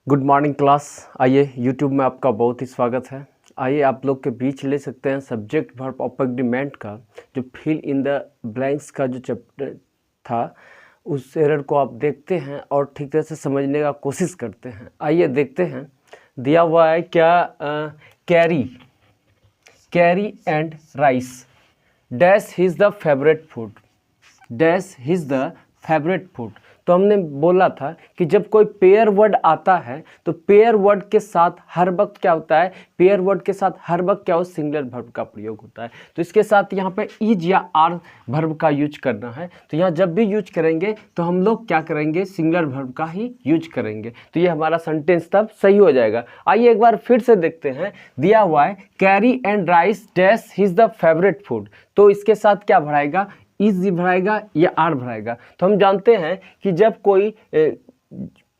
Good morning class. आइए YouTube में आपका बहुत ही स्वागत है। आइए आप लोग के बीच ले सकते हैं सब्जेक्ट वर्ब ऑब्जेक्ट का जो फिल इन द ब्लैंक्स का जो चैप्टर था, उस एरर को आप देखते हैं और ठीक तरह से समझने का कोशिश करते हैं। आइए देखते हैं। दिया हुआ है क्या, carry and rice dash is the favourite food, dash is the favourite food. तो हमने बोला था कि जब कोई पेयर वर्ड आता है तो पेयर वर्ड के साथ हर वक्त क्या होता है, पेयर वर्ड के साथ हर वक्त क्या हो, सिंगुलर वर्ब का प्रयोग होता है। तो इसके साथ यहाँ पे इज या आर वर्ब का यूज करना है। तो यहाँ जब भी यूज करेंगे तो हम लोग क्या करेंगे, सिंगुलर वर्ब का ही यूज करेंगे। तो ये हमारा सेंटेंस तब सही हो जाएगा। आइए एक बार फिर से देखते हैं। दिया हुआ है carry and rice dash is the favourite food. तो इसके साथ क्या भराएगा, इज भराएगा या आर भराएगा। तो हम जानते हैं कि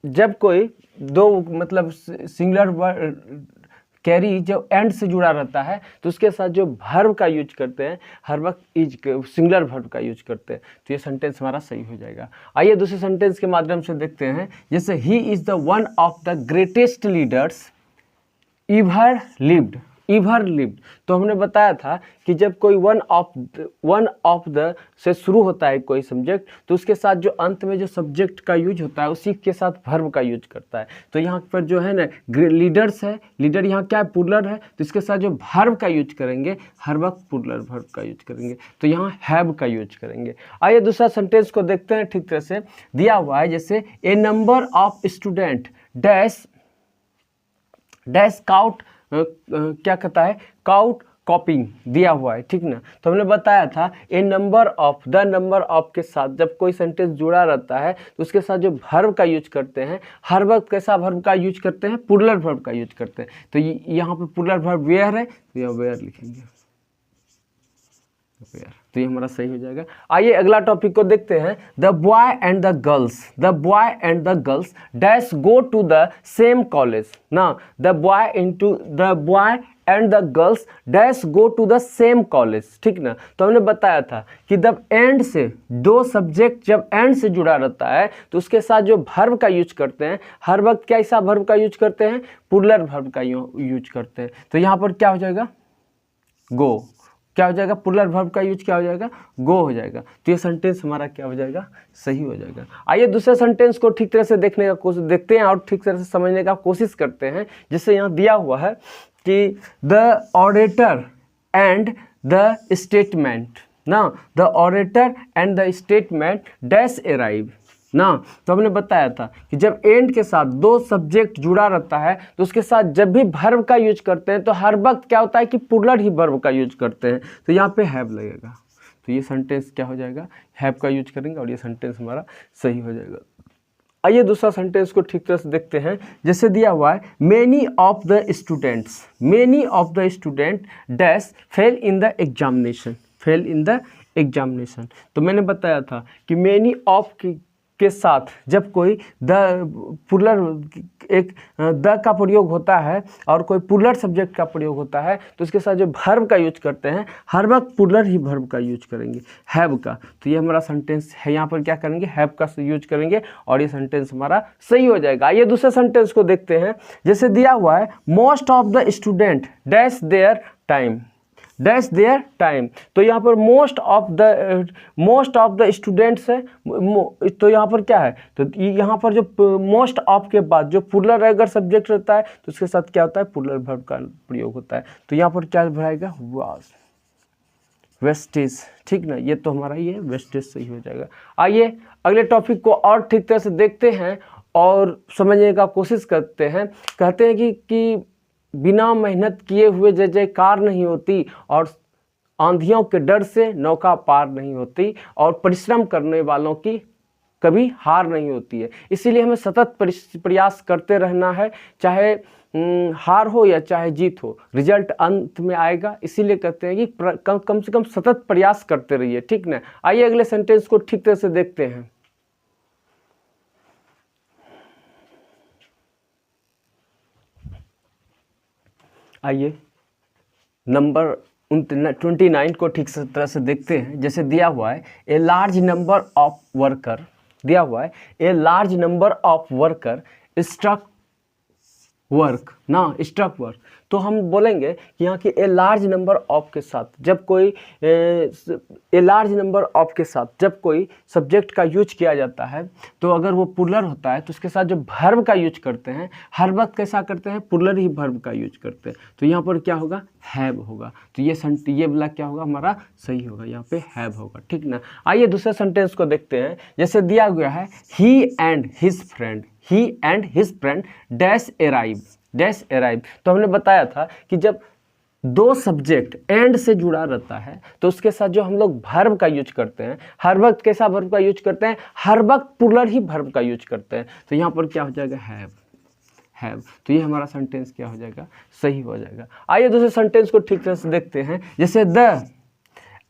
जब कोई दो मतलब सिंगुलर कैरी जब एंड से जुड़ा रहता है तो उसके साथ जो वर्ब का यूज करते हैं हर वक्त इज सिंगुलर वर्ब का यूज करते हैं। तो ये सेंटेंस हमारा सही हो जाएगा। आइए दूसरे सेंटेंस के माध्यम से देखते हैं। जैसे he is the one of the greatest leaders ever lived. तो हमने बताया था कि जब कोई वन ऑफ द से शुरू होता है कोई सब्जेक्ट तो उसके साथ जो अंत में जो सब्जेक्ट का यूज होता है उसी के साथ वर्ब का यूज करता है। तो यहाँ पर जो है ना लीडर्स है, लीडर यहाँ क्या है, प्लूरल है। तो इसके साथ जो वर्ब का यूज करेंगे हर वक्त प्लूरल वर्ब का यूज करेंगे। तो यहाँ हैव का यूज करेंगे। आइए दूसरा सेंटेंस को देखते हैं ठीक तरह से। दिया हुआ है जैसे a number of student dash count क्या कहता है, काउट कॉपिंग दिया हुआ है, ठीक ना। तो हमने बताया था a number of, the number of के साथ जब कोई सेंटेंस जुड़ा रहता है तो उसके साथ जो वर्ब का यूज करते हैं हर वक्त कैसा वर्ब का यूज करते हैं, प्लूरल वर्ब का यूज करते हैं। तो यहाँ पे प्लूरल वर्ब वेयर है तो यहाँ वेयर लिखेंगे, तो ये हमारा सही हो जाएगा। आइए अगला टॉपिक को देखते हैं। The boy and the girls dash go to the same college ना। The boy and the girls dash go to the same college, ठीक ना। तो हमने बताया था कि जब एंड से दो सब्जेक्ट जब एंड से जुड़ा रहता है तो उसके साथ जो वर्ब का यूज करते हैं हर वक्त कैसा वर्ब का यूज करते हैं, प्लूरल वर्ब का यूज करते हैं। तो यहाँ पर क्या हो जाएगा, गो क्या हो जाएगा, प्लूरल वर्ब का यूज क्या हो जाएगा, गो हो जाएगा। तो ये सेंटेंस हमारा क्या हो जाएगा, सही हो जाएगा। आइए दूसरे सेंटेंस को ठीक तरह से देखते हैं और ठीक तरह से समझने का कोशिश करते हैं। जैसे यहाँ दिया हुआ है कि the orator and the statement ना, the orator and the statement dash arrive ना। तो हमने बताया था कि जब एंड के साथ दो सब्जेक्ट जुड़ा रहता है तो उसके साथ जब भी वर्ब का यूज करते हैं तो हर वक्त क्या होता है कि प्लूरल ही वर्ब का यूज करते हैं। तो यहाँ पे हैव लगेगा। तो ये सेंटेंस क्या हो जाएगा, हैव का यूज करेंगे और ये सेंटेंस हमारा सही हो जाएगा। आइए दूसरा सेंटेंस को ठीक तरह से देखते हैं। जैसे दिया हुआ है many of the student dash fail in the examination. तो मैंने बताया था कि मेनी ऑफ के साथ जब कोई द का प्रयोग होता है और कोई प्लूरल सब्जेक्ट का प्रयोग होता है तो उसके साथ जो वर्ब का यूज करते हैं हर वक्त प्लूरल ही वर्ब का यूज करेंगे, हैव का। तो ये हमारा सेंटेंस है, यहाँ पर क्या करेंगे, हैव का यूज करेंगे और ये सेंटेंस हमारा सही हो जाएगा। ये दूसरे सेंटेंस को देखते हैं। जैसे दिया हुआ है most of the student dash their time. तो यहाँ पर मोस्ट ऑफ द स्टूडेंट्स है। तो यहाँ पर क्या है, तो यहाँ पर जो मोस्ट ऑफ के बाद जो प्लूरल अगर सब्जेक्ट रहता है तो उसके साथ क्या होता है, प्लूरल वर्ब का प्रयोग होता है। तो यहाँ पर क्या भराएगा, वेस्टेज, ठीक ना। ये तो हमारा ये वेस्टेज सही हो जाएगा। आइए अगले टॉपिक को और ठीक तरह से देखते हैं और समझने का कोशिश करते हैं। कहते हैं कि बिना मेहनत किए हुए जय जयकार नहीं होती और आंधियों के डर से नौका पार नहीं होती और परिश्रम करने वालों की कभी हार नहीं होती है। इसीलिए हमें सतत प्रयास करते रहना है, चाहे हार हो या चाहे जीत हो, रिजल्ट अंत में आएगा। इसीलिए कहते हैं कि कम से कम सतत प्रयास करते रहिए, ठीक ना। आइए अगले सेंटेंस को ठीक तरह से देखते हैं। आइए नंबर 29 को ठीक से तरह से देखते हैं। जैसे दिया हुआ है a large number of worker, दिया हुआ है a large number of worker struck work ना, स्टॉप वर्क। तो हम बोलेंगे कि यहाँ की ए लार्ज नंबर ऑफ के साथ जब कोई ए लार्ज नंबर ऑफ के साथ जब कोई सब्जेक्ट का यूज किया जाता है तो अगर वो प्लूरल होता है तो उसके साथ जो वर्ब का यूज करते हैं हर वक्त कैसा करते हैं, प्लूरल ही वर्ब का यूज करते हैं। तो यहाँ पर क्या होगा, हैव होगा। तो ये वाला क्या होगा हमारा सही होगा, यहाँ पे हैव होगा, ठीक ना। आइए दूसरे सेंटेंस को देखते हैं। जैसे दिया गया है he and his friend, he and his friend dash arrive, dash arrive. तो हमने बताया था कि जब दो सब्जेक्ट एंड से जुड़ा रहता है तो उसके साथ जो हम लोग वर्ब का यूज करते हैं हर वक्त कैसा वर्ब का यूज करते हैं, हर वक्त प्लूरल ही वर्ब का यूज करते हैं। तो यहाँ पर क्या हो जाएगा, हैव, हैव। तो ये हमारा सेंटेंस क्या हो जाएगा, सही हो जाएगा। आइए दूसरे सेंटेंस को ठीक तरह से देखते हैं। जैसे the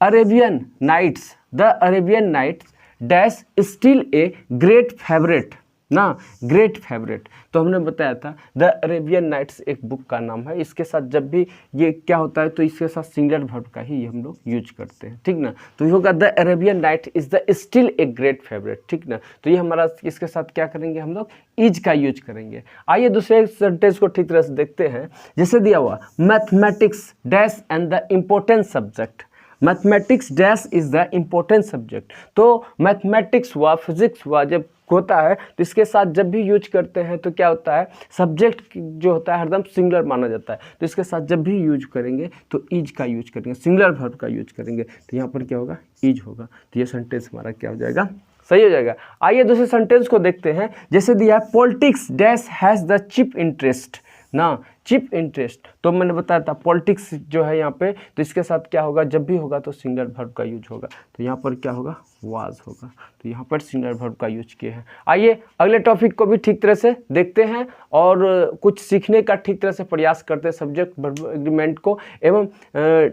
Arabian Nights, the Arabian Nights dash still a great favourite ना, ग्रेट फेवरेट। तो हमने बताया था द अरेबियन नाइट्स एक बुक का नाम है। इसके साथ जब भी ये क्या होता है तो इसके साथ सिंगुलर वर्ब का ही हम लोग यूज करते हैं, ठीक ना। तो ये होगा the Arabian night is the still a great favourite, ठीक ना। तो ये हमारा इसके साथ क्या करेंगे, हम लोग इज का यूज करेंगे। आइए दूसरे सेंटेंस को ठीक तरह से देखते हैं। जैसे दिया हुआ mathematics dash and the important subject, mathematics dash is the important subject. तो मैथमेटिक्स हुआ, फिजिक्स हुआ, जब होता है तो इसके साथ जब भी यूज करते हैं तो क्या होता है, सब्जेक्ट जो होता है हरदम सिंगुलर माना जाता है। तो इसके साथ जब भी यूज करेंगे तो इज का यूज करेंगे, सिंगुलर वर्ब का यूज करेंगे। तो यहाँ पर क्या होगा, इज होगा। तो ये सेंटेंस हमारा क्या हो जाएगा, सही हो जाएगा। आइए दूसरे सेंटेंस को देखते हैं। जैसे दिया है politics dash has the cheap interest ना, चीप इंटरेस्ट। तो मैंने बताया था पॉलिटिक्स जो है यहाँ पे, तो इसके साथ क्या होगा, जब भी होगा तो सिंगुलर वर्ब का यूज होगा। तो यहाँ पर क्या होगा, वाज होगा। तो यहाँ पर सिंगुलर वर्ब का यूज किए हैं। आइए अगले टॉपिक को भी ठीक तरह से देखते हैं और कुछ सीखने का ठीक तरह से प्रयास करते हैं, सब्जेक्ट वर्ब एग्रीमेंट को एवं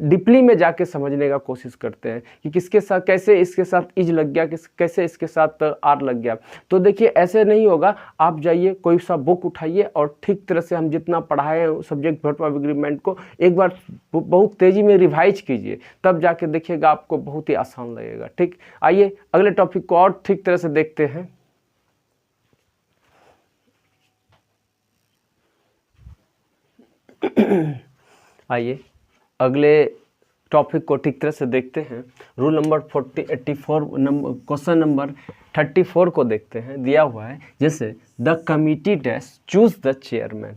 डीपली में जाके समझने का कोशिश करते हैं कि किसके साथ कैसे इसके साथ इज लग गया, कैसे इसके साथ आर लग गया। तो देखिए ऐसे नहीं होगा, आप जाइए कोई सा बुक उठाइए और ठीक तरह से हम जितना पढ़ाए सब्जेक्ट वर्ब एग्रीमेंट को एक बार बहुत तेजी में रिवाइज कीजिए, तब जाके देखिएगा आपको बहुत ही आसान लगेगा, ठीक। आइए अगले टॉपिक को और ठीक तरह से देखते हैं। आइए अगले टॉपिक को ठीक तरह से देखते हैं। Rule number 84 number question number 34 को देखते हैं। दिया हुआ है जैसे the committee dash choose the chairman,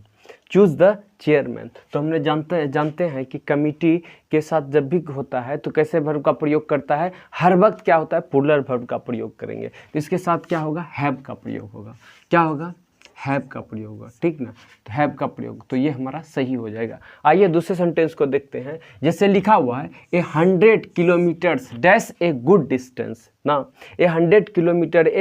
choose the chairman. तो हमने जानते हैं कि कमिटी के साथ जब भी होता है तो कैसे वर्ब का प्रयोग करता है, हर वक्त क्या होता है, प्लूरल वर्ब का प्रयोग करेंगे। तो इसके साथ क्या होगा, हैव का प्रयोग होगा। क्या होगा, हैव का प्रयोग होगा, ठीक ना। तो हैव का प्रयोग, तो ये हमारा सही हो जाएगा। आइए दूसरे सेंटेंस को देखते हैं। जैसे लिखा हुआ है ए 100 kilometres dash a good distance ना, ए 100 किलोमीटर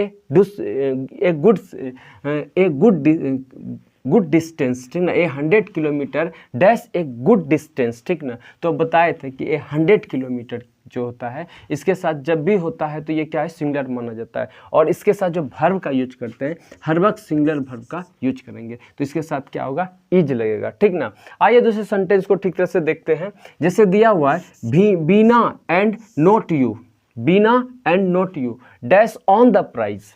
गुड डिस्टेंस, ठीक ना। ए 100 kilometre dash a good distance, ठीक ना। तो बताए थे कि ए 100 किलोमीटर जो होता है इसके साथ जब भी होता है तो ये क्या है, सिंगुलर माना जाता है। और इसके साथ जो वर्ब का यूज करते हैं हर वक्त सिंगुलर वर्ब का यूज करेंगे। तो इसके साथ क्या होगा, इज लगेगा, ठीक ना। आइए दूसरे सेंटेंस को ठीक तरह से देखते हैं। जैसे दिया हुआ है Beena and not you, Beena and not you dash on the prize,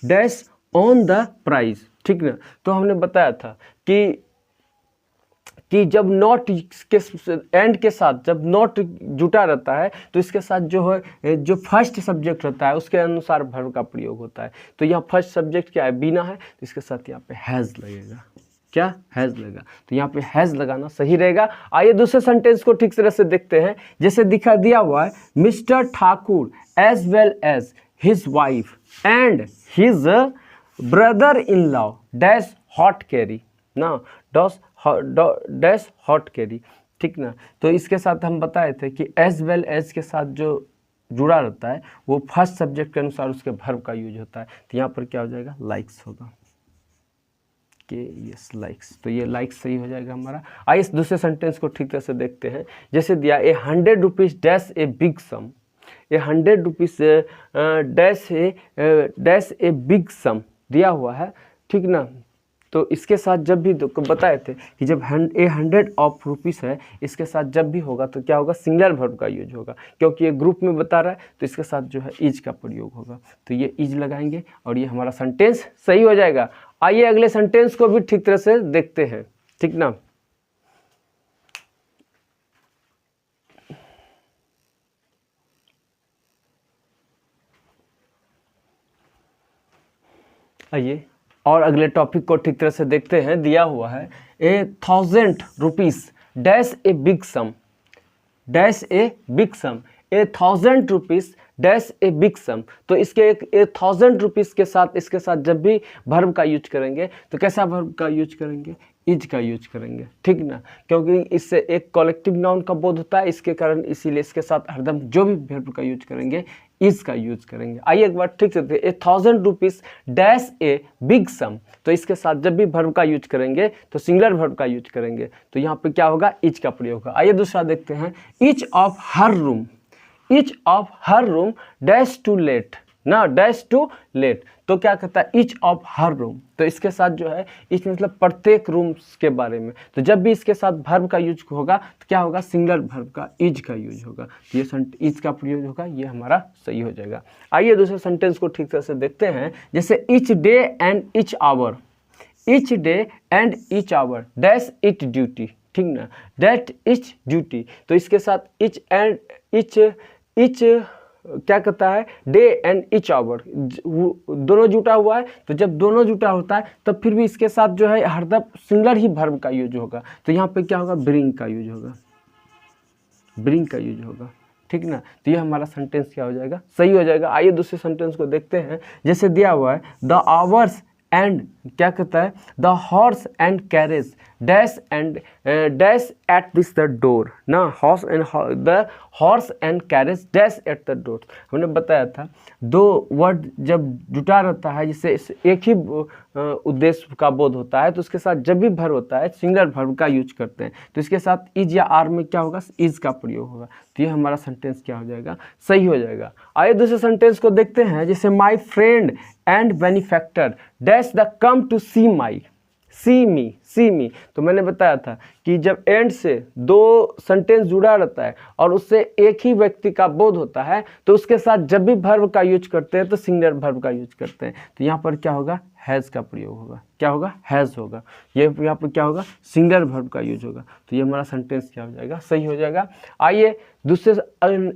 dash on the prize, ठीक ना। तो हमने बताया था कि जब नॉट के एंड के साथ जब नॉट जुटा रहता है तो इसके साथ जो है जो फर्स्ट सब्जेक्ट रहता है उसके अनुसार वर्ब का प्रयोग होता है। तो यहाँ फर्स्ट सब्जेक्ट क्या है, बीना है, तो इसके साथ यहाँ पे हैज़ लगेगा। क्या, हैज़ लगेगा। तो यहाँ पे हैज़ लगाना सही रहेगा। आइए दूसरे सेंटेंस को ठीक तरह से देखते हैं। जैसे दिया हुआ है mister Thakur as well as his wife and his brother in law dash hot carry ना, डैश हॉट कैरी, ठीक ना। तो इसके साथ हम बताए थे कि एज वेल एज के साथ जो जुड़ा रहता है वो फर्स्ट सब्जेक्ट के अनुसार उसके वर्ब का यूज होता है। तो यहाँ पर क्या हो जाएगा, लाइक्स होगा कि यस लाइक्स। तो ये लाइक्स सही हो जाएगा हमारा। आइए इस दूसरे सेंटेंस को ठीक तरह से देखते हैं। जैसे दिया a 100 rupees dash a big sum, a 100 rupees dash a big sum दिया हुआ है, ठीक ना। तो इसके साथ जब भी बताए थे कि जब ए 100 ऑफ रुपीज़ है इसके साथ जब भी होगा तो क्या होगा, सिंगुलर वर्ब का यूज होगा। क्योंकि ये ग्रुप में बता रहा है तो इसके साथ जो है इज का प्रयोग होगा। तो ये इज लगाएंगे और ये हमारा सेंटेंस सही हो जाएगा। आइए अगले सेंटेंस को भी ठीक तरह से देखते हैं, ठीक ना। आइए और अगले टॉपिक को ठीक तरह से देखते हैं। दिया हुआ है ₹1000 dash a big sum, dash a big sum, ₹1000 dash a big sum. तो इसके ₹1000 के साथ, इसके साथ जब भी वर्ब का यूज करेंगे तो कैसा वर्ब का यूज करेंगे? इज का यूज करेंगे, ठीक ना, क्योंकि इससे एक कलेक्टिव नाउन का बोध होता है, इसके कारण इसीलिए इसके साथ हरदम जो भी वर्ब का यूज करेंगे इज का यूज करेंगे। आइए एक बार ठीक से देखिए, ₹1000 डैश ए बिग सम। तो इसके साथ जब भी वर्ब का यूज करेंगे तो सिंगुलर वर्ब का यूज करेंगे, तो यहाँ पे क्या होगा? इच का प्रयोग होगा। आइए दूसरा देखते हैं, each of her room, each of her room dash to let ना, डैश टू लेट। तो क्या कहता है? Each of her room. तो इसके साथ जो है ईच मतलब प्रत्येक रूम के बारे में, तो जब भी इसके साथ वर्ब का यूज होगा तो क्या होगा? सिंगुलर वर्ब का इज का यूज होगा, ये इज का प्रयोग होगा, ये हमारा सही हो जाएगा। आइए दूसरे सेंटेंस को ठीक तरह से देखते हैं, जैसे each day and each hour, each day and each hour dash it duty, ठीक ना, दैट इच ड्यूटी। तो इसके साथ इच एंड इच क्या कहता है? डे एंड इच आवर, दोनों जुटा हुआ है, तो जब दोनों जुटा होता है तब फिर भी इसके साथ जो है हरदम सिंगुलर ही वर्ब का यूज होगा, तो यहाँ पे क्या होगा? ब्रिंग का यूज होगा, ब्रिंग का यूज होगा, ठीक ना। तो ये हमारा सेंटेंस क्या हो जाएगा? सही हो जाएगा। आइए दूसरे सेंटेंस को देखते हैं, जैसे दिया हुआ है द आवर्स एंड क्या कहता है? The horse and carriage dash and dash at this the door ना, horse and the horse and carriage dash at the door. हमने बताया था दो वर्ड जब जुटा रहता है, जिससे एक ही उद्देश्य का बोध होता है, तो उसके साथ जब भी वर्ब होता है सिंगुलर वर्ब का यूज करते हैं, तो इसके साथ इज या आर में क्या होगा? इज का प्रयोग होगा। तो ये हमारा सेंटेंस क्या हो जाएगा? सही हो जाएगा। आइए दूसरे सेंटेंस को देखते हैं, जैसे my friend and benefactor dash the come to see my, see me, see me. तो मैंने बताया था कि जब एंड से दो सेंटेंस जुड़ा रहता है और उससे एक ही व्यक्ति का बोध होता है, तो उसके साथ जब भी वर्ब का यूज करते हैं तो सिंगुलर वर्ब का यूज करते हैं। तो यहाँ पर क्या होगा? हैज़ का प्रयोग होगा। क्या होगा? हैज़ होगा। ये यहाँ पर क्या होगा? सिंगुलर वर्ब का यूज होगा। तो ये हमारा सेंटेंस क्या हो जाएगा? सही हो जाएगा। आइए दूसरे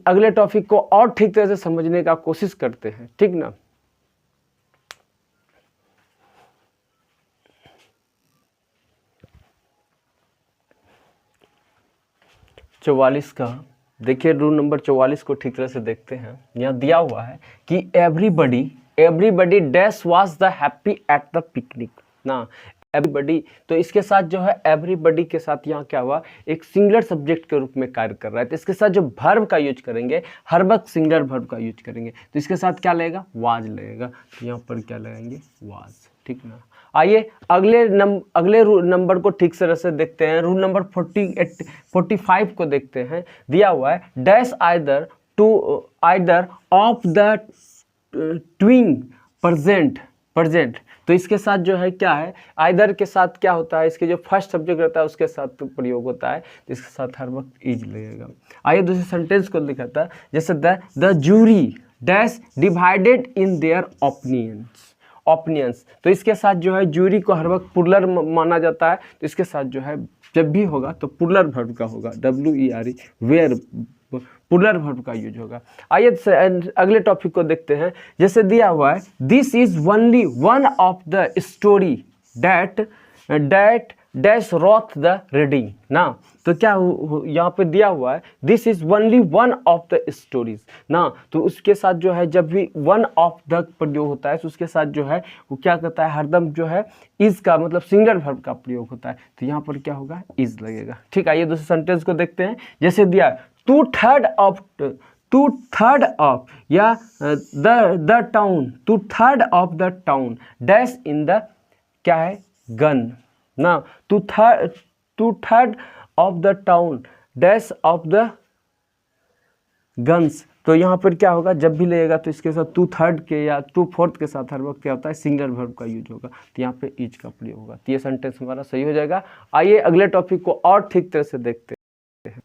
अगले टॉपिक को और ठीक तरह से समझने का कोशिश करते हैं, ठीक ना। 44 का देखिए, रूल नंबर 44 को ठीक तरह से देखते हैं। यहाँ दिया हुआ है कि everybody dash was the happy at the picnic ना, एवरीबडी। तो इसके साथ जो है एवरीबडी के साथ यहाँ क्या हुआ? एक सिंगुलर सब्जेक्ट के रूप में कार्य कर रहा है, तो इसके साथ जो वर्ब का यूज करेंगे हर वक्त सिंगुलर वर्ब का यूज करेंगे, तो इसके साथ क्या लगेगा? वाज लगेगा। तो यहाँ पर क्या लगाएंगे? वाज, ठीक ना। आइए अगले रूल नंबर को ठीक तरह से देखते हैं। रूल नंबर 45 को देखते हैं। दिया हुआ है dash either of the twin present. तो इसके साथ जो है क्या है? आइदर के साथ क्या होता है? इसके जो फर्स्ट सब्जेक्ट रहता है उसके साथ प्रयोग होता है, तो इसके साथ हर वक्त इज लगेगा। आइए दूसरे सेंटेंस को लिखा था, जैसे the jury dash divided in their opinions. तो इसके साथ जो है जूरी को हर वक्त प्लुरल माना जाता है, तो इसके साथ जो है जब भी होगा तो प्लुरल वर्ब का होगा, WERE, वेयर, प्लुरल वर्ब का यूज होगा। आइए अगले टॉपिक को देखते हैं। जैसे दिया हुआ है this is only one of the story that dash worth the reading ना। तो क्या यहाँ पे दिया हुआ है this is only one of the stories ना, तो उसके साथ जो है जब भी वन ऑफ द प्रयोग होता है तो उसके साथ जो है वो क्या कहता है? हरदम जो है इज का मतलब सिंगुलर वर्ब का प्रयोग होता है, तो यहाँ पर क्या होगा? इज लगेगा। ठीक है, आइए दूसरे सेंटेंस को देखते हैं। जैसे दिया टू थर्ड ऑफ या the town, two third of the town dash in the क्या है? गन ना, two third of the town dash of the guns. तो यहाँ पर क्या होगा? जब भी लगेगा तो इसके साथ 2/3 के या 2/4 के साथ हर वक्त क्या होता है? सिंगुलर वर्ब का यूज होगा, तो यहाँ पे इज का प्रयोग होगा। तो ये सेंटेंस हमारा सही हो जाएगा। आइए अगले टॉपिक को और ठीक तरह से देखते हैं।